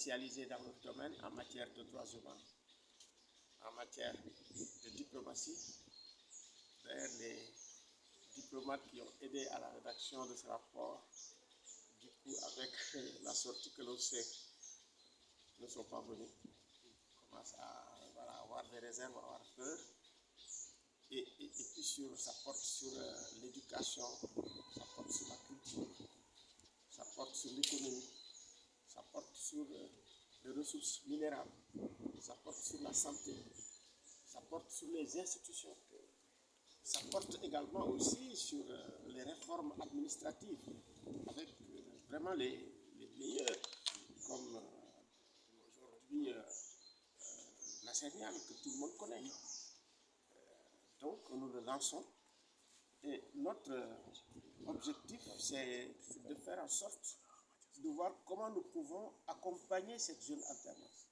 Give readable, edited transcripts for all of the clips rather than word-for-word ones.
spécialisés dans leur domaine en matière de droits humains, en matière de diplomatie, vers les diplomates qui ont aidé à la rédaction de ce rapport. Du coup, avec la sortie que l'on sait, ne sont pas venus. On commence à avoir des réserves, à avoir peur. Et puis ça porte sur l'éducation, ça porte sur la culture, ça porte sur l'économie, ça porte sur les ressources minérales, ça porte sur la santé, ça porte sur les institutions, ça porte également aussi sur les réformes administratives, avec vraiment les meilleurs, comme aujourd'hui la Sénial que tout le monde connaît. Donc nous le lançons et notre objectif c'est de faire en sorte de voir comment nous pouvons accompagner cette jeune alternance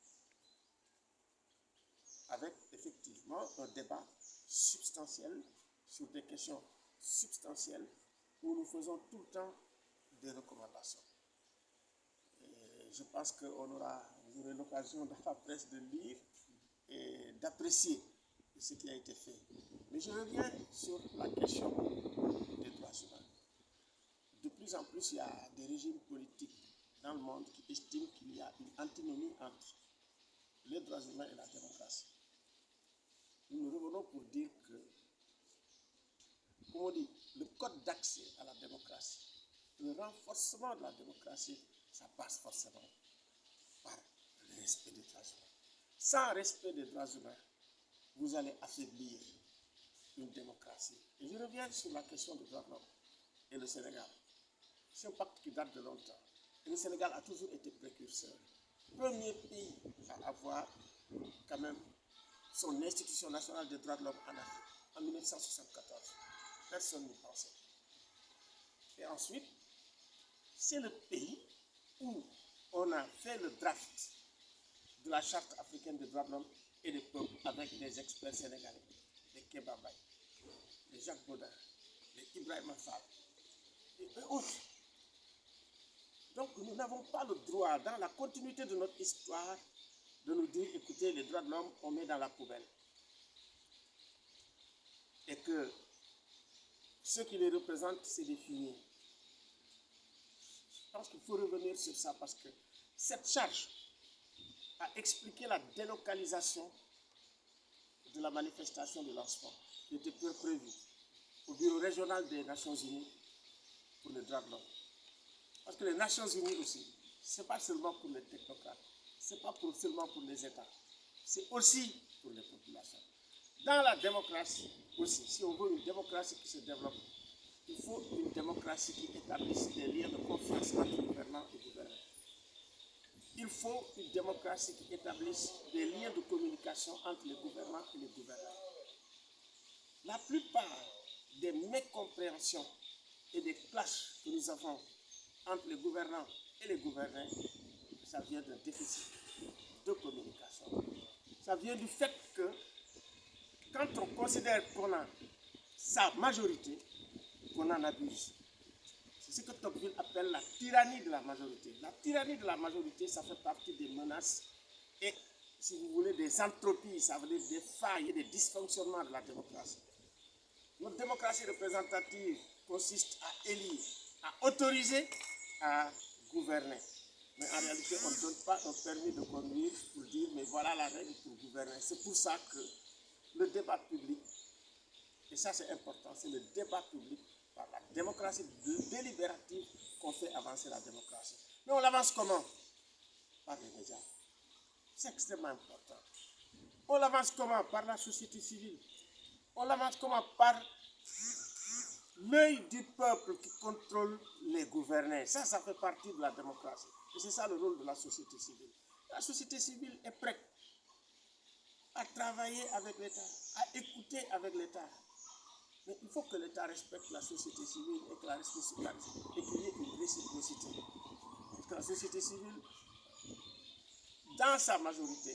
avec effectivement un débat substantiel sur des questions substantielles où nous faisons tout le temps des recommandations. Et je pense que vous aurez l'occasion dans la presse de lire et d'apprécier ce qui a été fait. Mais je reviens sur la question des droits humains. De plus en plus, il y a des régimes politiques dans le monde qui estiment qu'il y a une antinomie entre les droits humains et la démocratie. Nous revenons pour dire que, comme on dit, le code d'accès à la démocratie, le renforcement de la démocratie, ça passe forcément par le respect des droits humains. Sans respect des droits humains, vous allez affaiblir une démocratie. Et je reviens sur la question des droits de l'homme et le Sénégal. C'est un pacte qui date de longtemps. Et le Sénégal a toujours été précurseur. Premier pays à avoir quand même son institution nationale des droits de l'homme en Afrique, en 1974. Personne n'y pensait. Et ensuite, c'est le pays où on a fait le draft de la Charte africaine des droits de l'homme et des peuples avec des experts sénégalais, les Kéba Mbaye, les Jacques Baudin, les Ibrahima Fall et autres. Donc nous n'avons pas le droit, dans la continuité de notre histoire, de nous dire, écoutez, les droits de l'homme, on met dans la poubelle. Et que ceux qui les représentent, c'est des fumiers. Je pense qu'il faut revenir sur ça parce que cette charge a expliqué la délocalisation de la manifestation de lancement qui était prévue au bureau régional des Nations Unies pour les droits de l'homme. Parce que les Nations Unies aussi, ce n'est pas seulement pour les technocrates, ce n'est pas seulement pour les États, c'est aussi pour les populations. Dans la démocratie aussi, si on veut une démocratie qui se développe, il faut une démocratie qui établisse des liens de confiance entre gouvernants et gouvernés. Il faut une démocratie qui établisse des liens de communication entre les gouvernants et les gouvernants. La plupart des mécompréhensions et des clashs que nous avons entre les gouvernants et les gouvernés, ça vient d'un déficit de communication. Ça vient du fait que quand on considère qu'on a sa majorité, qu'on en abuse. C'est ce que Tocqueville appelle la tyrannie de la majorité. La tyrannie de la majorité, ça fait partie des menaces et, si vous voulez, des entropies, ça veut dire des failles et des dysfonctionnements de la démocratie. Notre démocratie représentative consiste à élire, à autoriser, à gouverner. Mais en réalité, on ne donne pas un permis de conduire pour dire, mais voilà la règle pour gouverner. C'est pour ça que le débat public, et ça c'est important, c'est le débat public par la démocratie délibérative qu'on fait avancer la démocratie. Mais on l'avance comment? Par les médias. C'est extrêmement important. On l'avance comment? Par la société civile. On l'avance comment? Par l'œil du peuple qui contrôle les gouvernés. Ça fait partie de la démocratie. Et c'est ça le rôle de la société civile. La société civile est prête à travailler avec l'État, à écouter avec l'État. Mais il faut que l'État respecte la société civile et qu'il y ait une réciprocité. Parce que la société civile, dans sa majorité,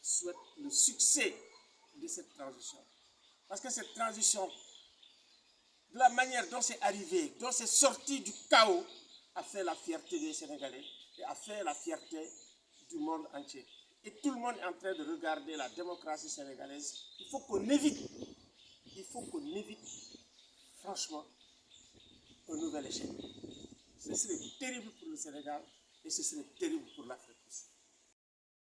souhaite le succès de cette transition. Parce que cette transition, de la manière dont c'est arrivé, dont c'est sorti du chaos, a fait la fierté des Sénégalais et a fait la fierté du monde entier. Et tout le monde est en train de regarder la démocratie sénégalaise. Il faut qu'on évite, franchement, un nouvel échec. Ce serait terrible pour le Sénégal et ce serait terrible pour l'Afrique.